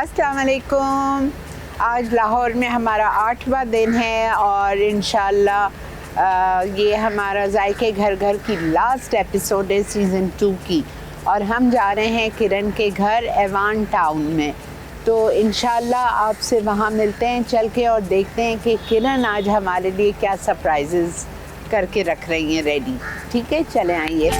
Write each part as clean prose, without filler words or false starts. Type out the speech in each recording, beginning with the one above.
अस्सलाम वालेकुम। आज लाहौर में हमारा 8वां दिन है और इंशाल्लाह ये हमारा जायके घर घर की लास्ट एपिसोड है सीज़न 2 की, और हम जा रहे हैं किरण के घर एवान टाउन में। तो इंशाल्लाह आपसे वहाँ मिलते हैं चल के और देखते हैं कि किरण आज हमारे लिए क्या सरप्राइजेज़ करके रख रही हैं रेडी। ठीक है, चले आइए।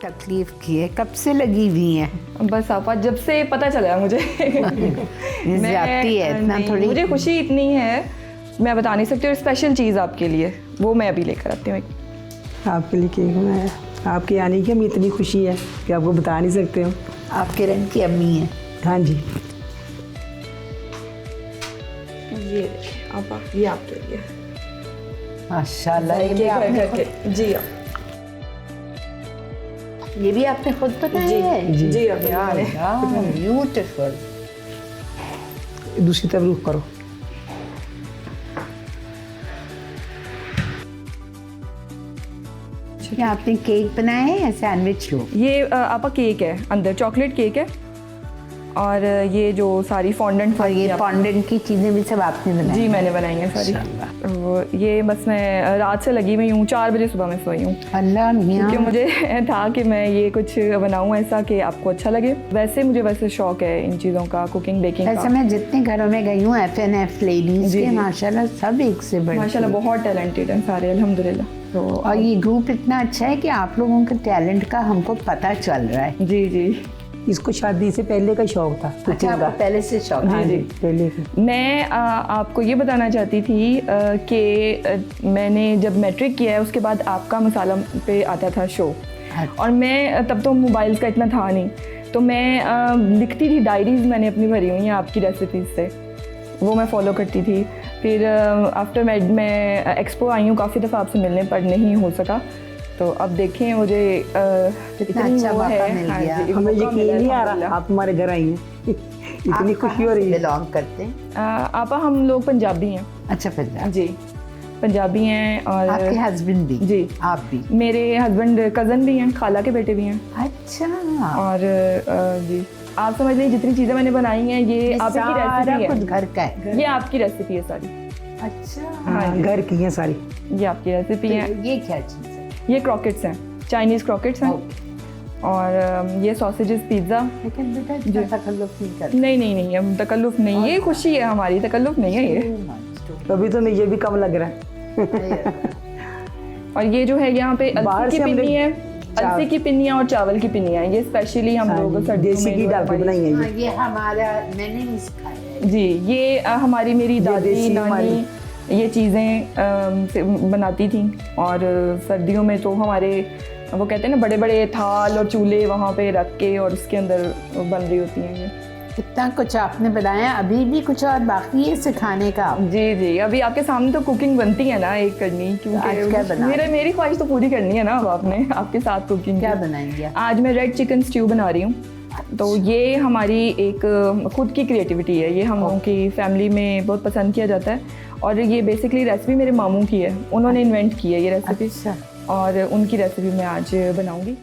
तकलीफ की है, कब से लगी हुई है? बस आपा जब से पता चला मुझे जाती है इतना थोड़ी, मुझे खुशी इतनी है मैं बता नहीं सकती। और स्पेशल चीज़ आपके लिए वो मैं अभी लेकर आती हूँ। आपके लिए केक बनाया, आपके आने की हमें इतनी खुशी है कि आपको बता नहीं सकते हो। आप किरण की अम्मी हैं? हाँ जी। ये आपा ये आपके लिए माशाल्लाह। जी ये भी आपने खुद बनाया है? जी अभी ब्यूटीफुल। दूसरी तरफ रुख करो। क्या आपने केक बनाया है या सैंडविच लो? ये आपा केक है, अंदर चॉकलेट केक है और ये जो सारी फॉन्डेंट और ये फॉन्डेंट की चीज़ें भी सब आपने बनाई? जी मैंने बनाई हैं सारी। तो ये बस मैं रात से लगी हुई हूँ, 4 बजे सुबह में सोई हूँ। अल्लाह मियां, क्योंकि मुझे था कि मैं ये कुछ बनाऊँ ऐसा कि आपको अच्छा लगे। वैसे मुझे शौक है इन चीज़ों का, कुकिंग बेकिंग ऐसा। मैं जितने घरों में गई हूँ FNF लेडीज़ के, माशाल्लाह सब एक से बढ़ माशाल्लाह बहुत टैलेंटेड हैं सारे, अल्हम्दुलिल्लाह। तो और ये ग्रुप इतना अच्छा है कि आप लोगों के टैलेंट का हमको पता चल रहा है। जी जी। इसको शादी से पहले का शौक था। अच्छा, आपको पहले से शौक? जी जी पहले मैं आपको ये बताना चाहती थी कि मैंने जब मैट्रिक किया है उसके बाद आपका मसाला पे आता था शो। और मैं तब तो मोबाइल का इतना था नहीं, तो मैं लिखती थी, डायरीज़ मैंने अपनी भरी हुई हैं आपकी रेसिपीज़ से, वो मैं फॉलो करती थी। फिर आफ्टर मैं एक्सपो आई हूँ, काफ़ी दफ़ा आपसे मिलने पर नहीं हो सका। तो अब देखें मुझे इतना अच्छा मौका मिल गया। हमें यकीन नहीं आ रहा आप हमारे घर आई हैं। इतनी खुशी हो रही है। बिलोंग करते हैं आपा? हम लोग पंजाबी हैं। अच्छा, पंजाब। जी पंजाबी हैं। और आपके हस्बैंड भी? जी। आप भी? मेरे हस्बैंड कज़न भी हैं, खाला के बेटे भी हैं। अच्छा। और जी आप समझ लीजिए जितनी चीज़ें मैंने बनाई हैं ये आपकी रेसिपी है, खुद घर का है? ये आपकी रेसिपी है सारी। अच्छा, हाँ, घर की है सारी। ये आपकी रेसिपी है। ये क्या चीज़ है? ये क्रॉकेट्स हैं, चाइनीज़ क्रॉकेट्स हैं। और ये सॉसेजेस पिज़्ज़ा। लेकिन बेटा इतना तकल्लुफ़ नहीं करते। नहीं नहीं नहीं, हम तकल्लुफ़ नहीं, ये खुशी है हमारी, तकल्लुफ़ नहीं है ये। अभी तो नहीं, ये भी कम लग रहा है। और ये जो है यहाँ पे अलसी की पिन्नी है, अलसी की पिन्नियाँ और चावल की पिन्नियाँ, ये स्पेशली हम लोग सर्दियों में घी डाल के बनाई है ये। ये हमारा, मैंने नहीं सिखाया है। जी ये हमारी मेरी दादी नानी ये चीज़ें बनाती थी। और सर्दियों में तो हमारे वो कहते हैं ना बड़े बड़े थाल और चूल्हे वहाँ पे रख के और उसके अंदर बन रही होती हैं ये। कितना कुछ आपने बनाया, अभी भी कुछ और बाकी है सिखाने का? जी जी, अभी आपके सामने तो कुकिंग बनती है ना एक करनी, आज क्या बना? मेरी ख्वाहिश तो पूरी करनी है ना अब आपने, आपके साथ कुकिंग। क्या बनाएंगे? आज मैं रेड चिकन स्ट्यू बना रही हूँ। तो ये हमारी एक खुद की क्रिएटिविटी है, ये हम लोगों की फैमिली में बहुत पसंद किया जाता है। और ये बेसिकली रेसिपी मेरे मामू की है, उन्होंने इन्वेंट की है ये रेसिपी। अच्छा। और उनकी रेसिपी मैं आज बनाऊंगी।